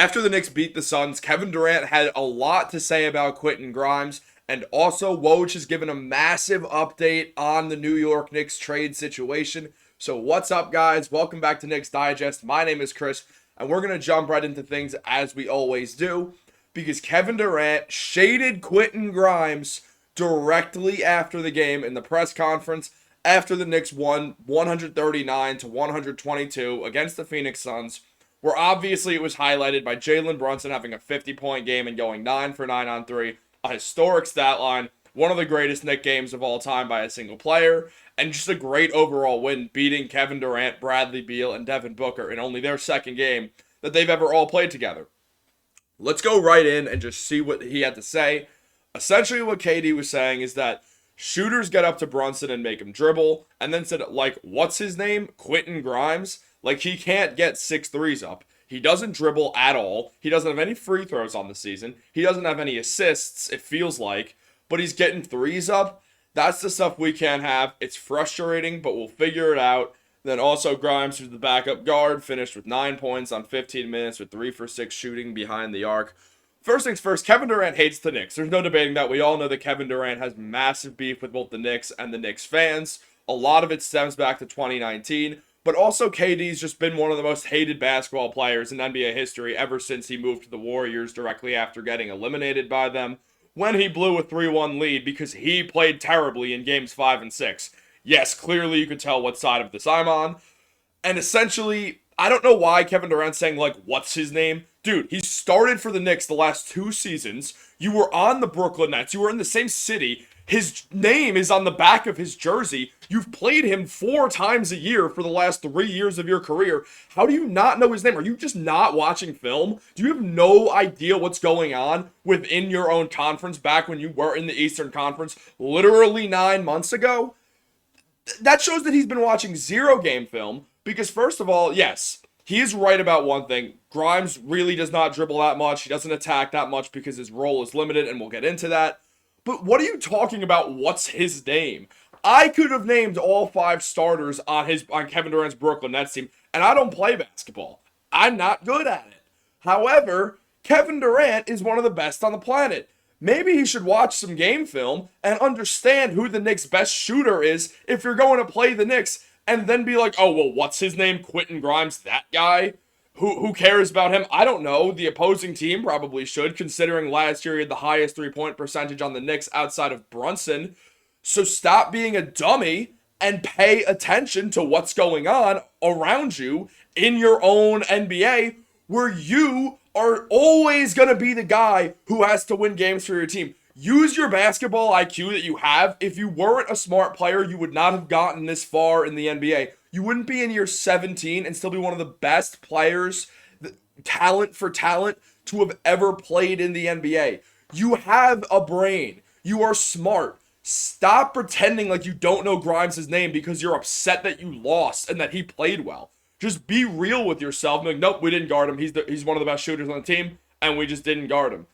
After the Knicks beat the Suns, Kevin Durant had a lot to say about Quentin Grimes, and also Woj has given a massive update on the New York Knicks trade situation. So what's up, guys? Welcome back to Knicks Digest. My name is Chris, and we're going to jump right into things as we always do, because Kevin Durant shaded Quentin Grimes directly after the game in the press conference after the Knicks won 139 to 122 against the Phoenix Suns, where obviously it was highlighted by Jalen Brunson having a 50-point game and going 9 for 9 on 3, a historic stat line, one of the greatest Knicks games of all time by a single player, and just a great overall win, beating Kevin Durant, Bradley Beal, and Devin Booker in only their second game that they've ever all played together. Let's go right in and just see what he had to say. Essentially what KD was saying is that shooters get up to Brunson and make him dribble, and then said, like, what's his name? Quentin Grimes? Like, he can't get 6 threes up. He doesn't dribble at all. He doesn't have any free throws on the season. He doesn't have any assists, it feels like. But he's getting threes up. That's the stuff we can't have. It's frustrating, but we'll figure it out. Then also Grimes, who's the backup guard, finished with 9 points on 15 minutes with 3 for 6 shooting behind the arc. First things first, Kevin Durant hates the Knicks. There's no debating that. We all know that Kevin Durant has massive beef with both the Knicks and the Knicks fans. A lot of it stems back to 2019. But also KD's just been one of the most hated basketball players in NBA history ever since he moved to the Warriors directly after getting eliminated by them when he blew a 3-1 lead because he played terribly in games 5 and 6. Yes, clearly you could tell what side of this I'm on. And essentially, I don't know why Kevin Durant's saying, like, what's his name? Dude, he started for the Knicks the last 2 seasons. You were on the Brooklyn Nets. You were in the same city. His name is on the back of his jersey. You've played him 4 times a year for the last 3 years of your career. How do you not know his name? Are you just not watching film? Do you have no idea what's going on within your own conference back when you were in the Eastern Conference literally 9 months ago? That shows that he's been watching 0 game film because, first of all, yes, he is right about one thing. Grimes really does not dribble that much. He doesn't attack that much because his role is limited, and we'll get into that. But what are you talking about? What's his name? I could have named all 5 starters on Kevin Durant's Brooklyn Nets team, and I don't play basketball. I'm not good at it. However, Kevin Durant is one of the best on the planet. Maybe he should watch some game film and understand who the Knicks' best shooter is if you're going to play the Knicks, and then be like, oh, well, what's his name? Quentin Grimes, that guy? Who cares about him? I don't know. The opposing team probably should, considering last year he had the highest 3-point percentage on the Knicks outside of Brunson. So stop being a dummy and pay attention to what's going on around you in your own NBA, where you are always going to be the guy who has to win games for your team. Use your basketball IQ that you have. If you weren't a smart player, you would not have gotten this far in the NBA. You wouldn't be in year 17 and still be one of the best players, talent for talent, to have ever played in the NBA. You have a brain. You are smart. Stop pretending like you don't know Grimes' name because you're upset that you lost and that he played well. Just be real with yourself. Like, nope, we didn't guard him. He's one of the best shooters on the team, and we just didn't guard him.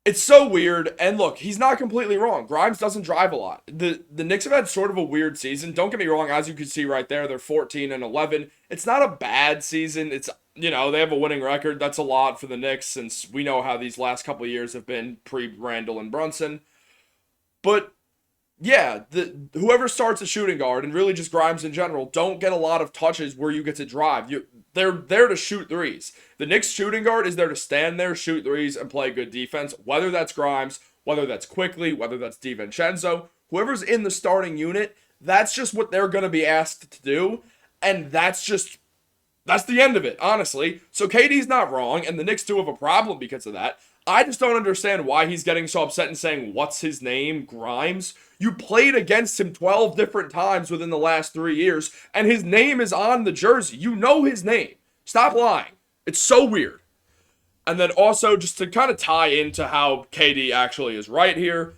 It's so weird, and look, he's not completely wrong. Grimes doesn't drive a lot. The Knicks have had sort of a weird season. Don't get me wrong, as you can see right there, they're 14-11. It's not a bad season. It's, they have a winning record. That's a lot for the Knicks since we know how these last couple of years have been pre-Randall and Brunson. But yeah, whoever starts a shooting guard, and really just Grimes in general, don't get a lot of touches where you get to drive. They're there to shoot threes. The Knicks shooting guard is there to stand there, shoot threes, and play good defense, whether that's Grimes, whether that's Quickly, whether that's DiVincenzo. Whoever's in the starting unit, that's just what they're going to be asked to do, and that's the end of it, honestly. So KD's not wrong, and the Knicks do have a problem because of that. I just don't understand why he's getting so upset and saying, what's his name, Grimes? You played against him 12 different times within the last 3 years, and his name is on the jersey. You know his name. Stop lying. It's so weird. And then also, just to kind of tie into how KD actually is right here,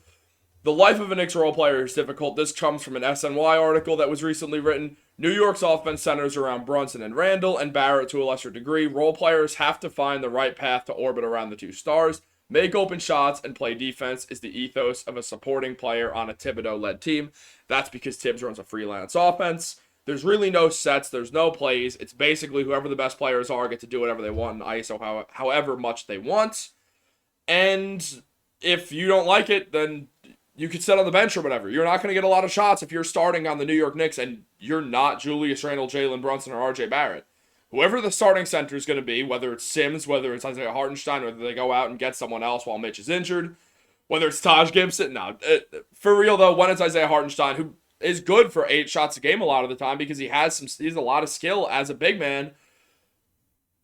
the life of a Knicks role player is difficult. This comes from an SNY article that was recently written. New York's offense centers around Brunson and Randall, and Barrett to a lesser degree. Role players have to find the right path to orbit around the 2 stars. Make open shots and play defense is the ethos of a supporting player on a Thibodeau-led team. That's because Tibbs runs a freelance offense. There's really no sets. There's no plays. It's basically whoever the best players are get to do whatever they want in ISO, however much they want. And if you don't like it, then you could sit on the bench or whatever. You're not going to get a lot of shots if you're starting on the New York Knicks and you're not Julius Randle, Jalen Brunson, or RJ Barrett. Whoever the starting center is going to be, whether it's Sims, whether it's Isaiah Hartenstein, whether they go out and get someone else while Mitch is injured, whether it's Taj Gibson. No, for real though, when it's Isaiah Hartenstein, who is good for 8 shots a game a lot of the time because he has a lot of skill as a big man,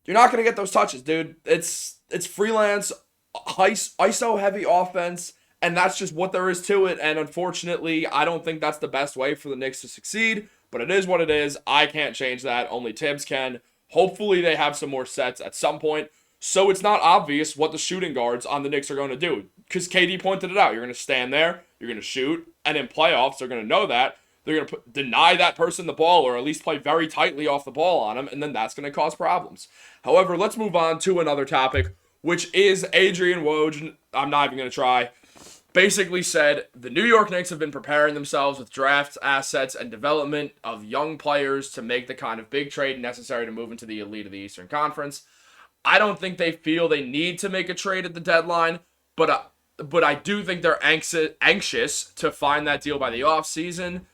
you're not going to get those touches, dude. It's freelance, ISO heavy offense, and that's just what there is to it. And unfortunately, I don't think that's the best way for the Knicks to succeed, but it is what it is. I can't change that. Only Tibbs can. Hopefully they have some more sets at some point, so it's not obvious what the shooting guards on the Knicks are going to do. Because KD pointed it out. You're going to stand there, you're going to shoot, and in playoffs, they're going to know that. They're going to deny that person the ball, or at least play very tightly off the ball on him, and then that's going to cause problems. However, let's move on to another topic, which is Adrian Woj. I'm not even going to try. Basically said the New York Knicks have been preparing themselves with drafts, assets, and development of young players to make the kind of big trade necessary to move into the elite of the Eastern Conference. I don't think they feel they need to make a trade at the deadline, but I do think they're anxious to find that deal by the offseason.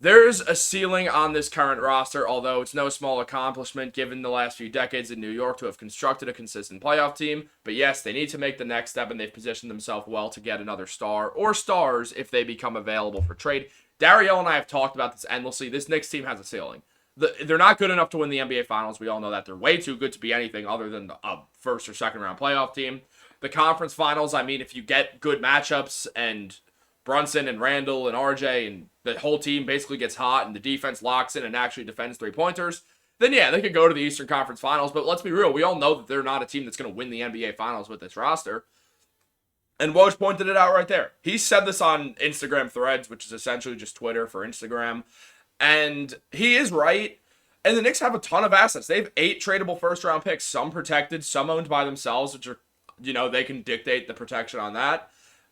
There's a ceiling on this current roster, although it's no small accomplishment given the last few decades in New York to have constructed a consistent playoff team. But yes, they need to make the next step, and they've positioned themselves well to get another star or stars if they become available for trade. Dario and I have talked about this endlessly. This Knicks team has a ceiling. They're not good enough to win the NBA Finals. We all know that. They're way too good to be anything other than a first or second round playoff team. The conference finals, I mean, if you get good matchups and Brunson and Randall and RJ and the whole team basically gets hot and the defense locks in and actually defends three-pointers, then yeah, they could go to the Eastern Conference Finals. But let's be real, we all know that they're not a team that's going to win the NBA Finals with this roster. And Woj pointed it out right there. He said this on Instagram Threads, which is essentially just Twitter for Instagram. And he is right. And the Knicks have a ton of assets. They have 8 tradable first-round picks, some protected, some owned by themselves, which are, they can dictate the protection on that.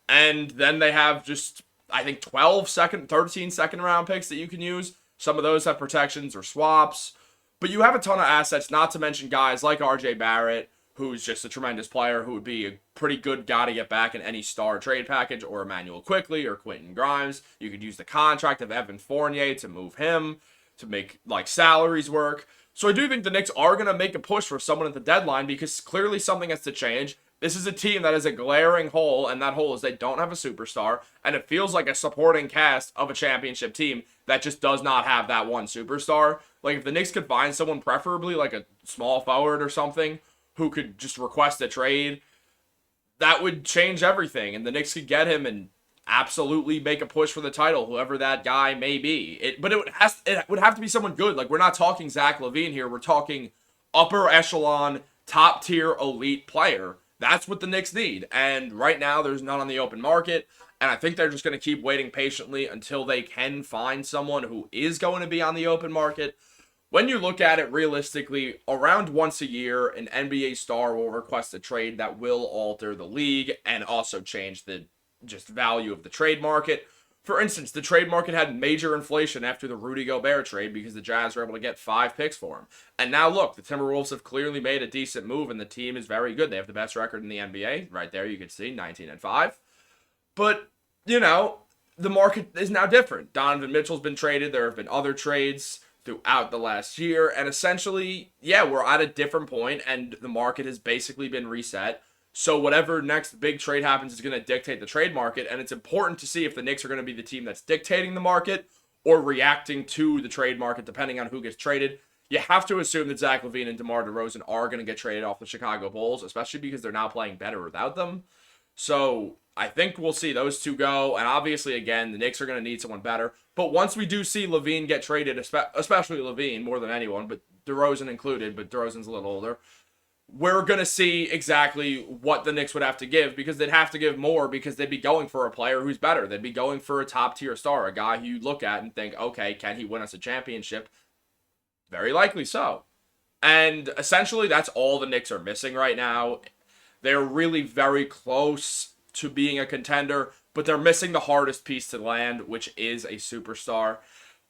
And then they have just, I think, 13 second-round picks that you can use. Some of those have protections or swaps. But you have a ton of assets, not to mention guys like RJ Barrett, who's just a tremendous player, who would be a pretty good guy to get back in any star trade package, or Emmanuel Quickley or Quentin Grimes. You could use the contract of Evan Fournier to move him, to make salaries work. So I do think the Knicks are going to make a push for someone at the deadline because clearly something has to change. This is a team that has a glaring hole, and that hole is they don't have a superstar, and it feels like a supporting cast of a championship team that just does not have that one superstar. Like, if the Knicks could find someone, preferably like a small forward or something, who could just request a trade, that would change everything, and the Knicks could get him and absolutely make a push for the title, whoever that guy may be. But it would have to be someone good. Like, we're not talking Zach LaVine here. We're talking upper echelon, top-tier, elite player. That's what the Knicks need. And right now, there's none on the open market. And I think they're just going to keep waiting patiently until they can find someone who is going to be on the open market. When you look at it realistically, around once a year, an NBA star will request a trade that will alter the league and also change the just value of the trade market. For instance, the trade market had major inflation after the Rudy Gobert trade because the Jazz were able to get 5 picks for him. And now look, the Timberwolves have clearly made a decent move, and the team is very good. They have the best record in the NBA. Right there you can see, 19-5. But, the market is now different. Donovan Mitchell's been traded. There have been other trades throughout the last year. And essentially, yeah, we're at a different point, and the market has basically been reset. So whatever next big trade happens is going to dictate the trade market, and it's important to see if the Knicks are going to be the team that's dictating the market or reacting to the trade market, depending on who gets traded. You have to assume that Zach LaVine and DeMar DeRozan are going to get traded off the Chicago Bulls, especially because they're now playing better without them. So I think we'll see those two go, and obviously, again, the Knicks are going to need someone better. But once we do see LaVine get traded, especially LaVine more than anyone, but DeRozan included, but DeRozan's a little older, we're going to see exactly what the Knicks would have to give, because they'd have to give more because they'd be going for a player who's better. They'd be going for a top-tier star, a guy who you look at and think, okay, can he win us a championship? Very likely so. And essentially, that's all the Knicks are missing right now. They're really very close to being a contender, but they're missing the hardest piece to land, which is a superstar.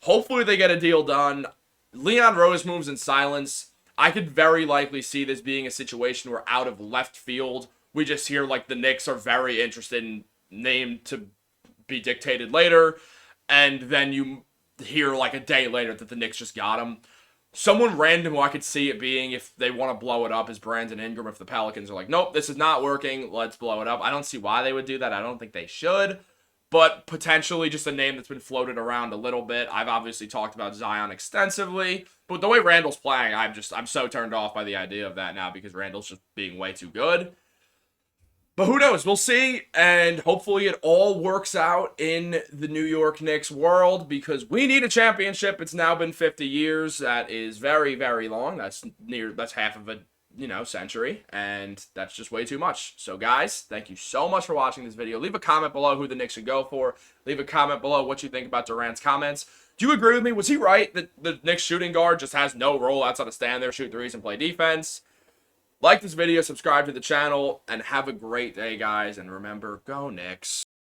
Hopefully they get a deal done. Leon Rose moves in silence. I could very likely see this being a situation where out of left field, we just hear like the Knicks are very interested in name to be dictated later, and then you hear like a day later that the Knicks just got him. Someone random who I could see it being if they want to blow it up is Brandon Ingram. If the Pelicans are like, nope, this is not working, let's blow it up. I don't see why they would do that. I don't think they should. But potentially just a name that's been floated around a little bit. I've obviously talked about Zion extensively, but the way Randall's playing, I'm so turned off by the idea of that now because Randall's just being way too good. But who knows? We'll see. And hopefully it all works out in the New York Knicks world because we need a championship. It's now been 50 years. That is very, very long. That's half of a, century. And that's just way too much. So guys, thank you so much for watching this video. Leave a comment below who the Knicks should go for. Leave a comment below what you think about Durant's comments. Do you agree with me? Was he right that the Knicks shooting guard just has no role outside of stand there, shoot threes, and play defense? Like this video, subscribe to the channel, and have a great day, guys. And remember, go Knicks.